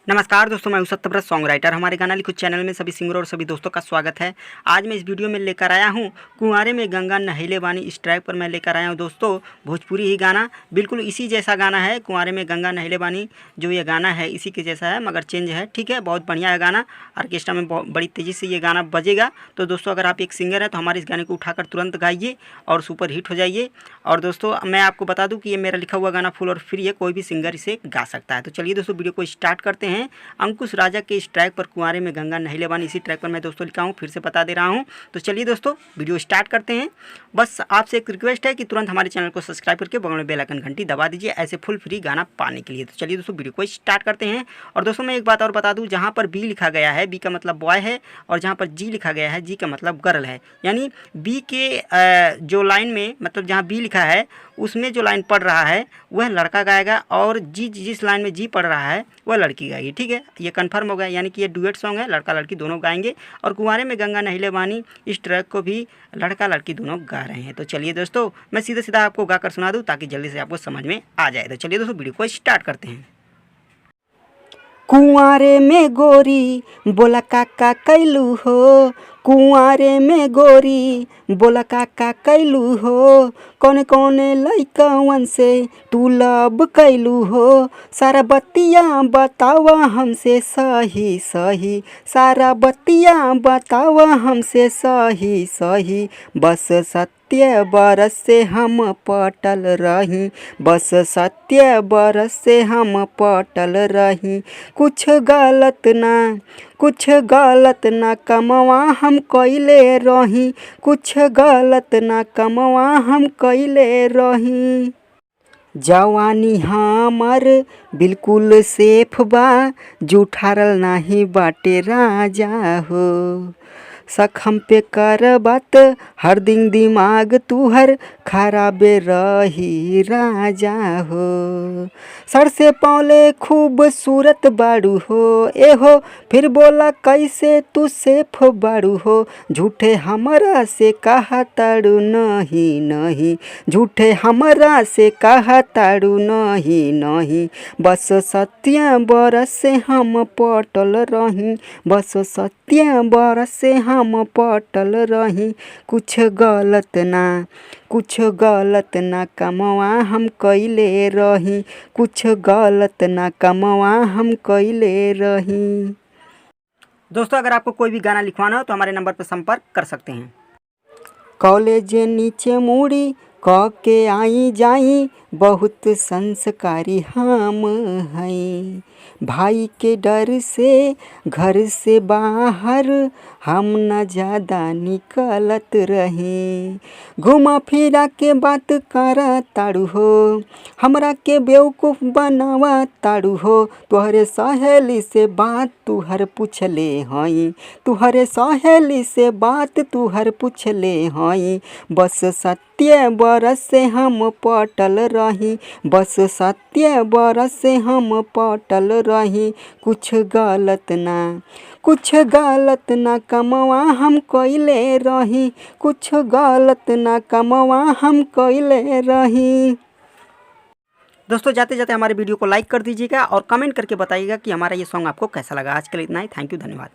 नमस्कार दोस्तों, मैं हूं सत्यव्रत सॉन्ग राइटर। हमारे गाना लिखो चैनल में सभी सिंगरों और सभी दोस्तों का स्वागत है। आज मैं इस वीडियो में लेकर आया हूं कुंवारे में गंगा नहैले बानी। इस ट्रैक पर मैं लेकर आया हूं दोस्तों भोजपुरी ही गाना। बिल्कुल इसी जैसा गाना है, कुंवारे में गंगा नहैले बानी जो ये गाना है इसी के जैसा है, मगर चेंज है। ठीक है, बहुत बढ़िया है गाना। ऑर्केस्ट्रा में बड़ी तेज़ी से ये गाना बजेगा। तो दोस्तों अगर आप एक सिंगर हैं तो हमारे इस गाने को उठाकर तुरंत गाइए और सुपर हिट हो जाइए। और दोस्तों मैं आपको बता दूँ कि ये मेरा लिखा हुआ गाना फुल और फ्री है, कोई भी सिंगर इसे गा सकता है। तो चलिए दोस्तों वीडियो को स्टार्ट करते हैं। अंकुश राजा के इस ट्रैक पर कुंवारे में गंगा नहैले बानी, इसी ट्रैक पर मैं दोस्तों लिखा हूँ, फिर से बता दे रहा हूँ। तो चलिए दोस्तों वीडियो स्टार्ट करते हैं। बस आपसे एक रिक्वेस्ट है कि तुरंत हमारे चैनल को सब्सक्राइब करके बगल में बेल आइकन घंटी दबा दीजिए ऐसे फुल फ्री गाना पाने के लिए। तो चलिए दोस्तों वीडियो को स्टार्ट करते हैं। और दोस्तों मैं एक बात और बता दूँ, जहाँ पर बी लिखा गया है, बी का मतलब बॉय है, और जहाँ पर जी लिखा गया है, जी का मतलब गर्ल है। यानी बी के जो लाइन में, मतलब जहाँ बी लिखा है उसमें जो लाइन पढ़ रहा है वह लड़का गाएगा, और जी जिस लाइन में जी पढ़ रहा है वह लड़की गाएगी। ठीक है, ये कंफर्म हो गया, यानी कि ये डुएट सॉन्ग है, लड़का लड़की दोनों गाएंगे। और कुंवारे में गंगा नहैले बानी इस ट्रैक को भी लड़का लड़की दोनों गा रहे हैं। तो चलिए दोस्तों मैं सीधा सीधा आपको गाकर सुना दूं ताकि जल्दी से आपको समझ में आ जाए। तो चलिए दोस्तों वीडियो को स्टार्ट करते हैं। कुंवारे में गोरी बोला काका कैलू हो, कुंवारे में गोरी बोला काका कैलू हो, कौन कौन लइकवन से तू लब कैलू हो, सारा बतिया बतावा हमसे सही सही, सारा बतिया बतावा हमसे सही सही, बस सत्य बरस से हम पटल रही, बस सत्य बरस से हम पटल रही, कुछ गलत ना कमवा हम कइले रही, कुछ गलत ना कमवा हम कइले रही, जवानी हमर बिल्कुल सेफ बा, जुठारल नाही बाटे राजा हो, शक हम पे कर बात हर दिन दिमाग तुहर खराबे रही राजा हो, सर से पौले खूबसूरत बाड़ू हो, ए हो फिर बोला कैसे तू सेफ बाड़ू हो, झूठे हमरा से कहा ताड़ू नहीं नहीं, झूठे हमरा से कहा ताड़ू नहीं नहीं, बस सत्य बरस से हम पटल रही, बस सत्य बरस से हम पटल रही, कुछ गलत ना कमवा हम कइले रही, कुछ गलत ना कमवा हम कइले रही। दोस्तों अगर आपको कोई भी गाना लिखवाना हो तो हमारे नंबर पर संपर्क कर सकते हैं। कॉलेज नीचे मुड़ी क के आई जाई, बहुत संस्कारी हम हैं, भाई के डर से घर से बाहर हम न ज़्यादा निकलत रहे, घुमा फिरा के बात कर ताड़ू हो, हमरा के बेवकूफ़ बनावा ताड़ू हो, तुहरे सहेली से बात तुहर पूछले हई, तुहरे सहेली से बात तुहर पूछले हई, बस सत्य बरस से हम पटल रही, बस सत्य बरस से हम पटल रही, कुछ गलत ना कमवा हम कइले रही, कुछ गलत ना कमवा हम कइले रही। दोस्तों जाते जाते हमारे वीडियो को लाइक कर दीजिएगा और कमेंट करके बताइएगा कि हमारा ये सॉन्ग आपको कैसा लगा। आज के लिए इतना ही, थैंक यू, धन्यवाद।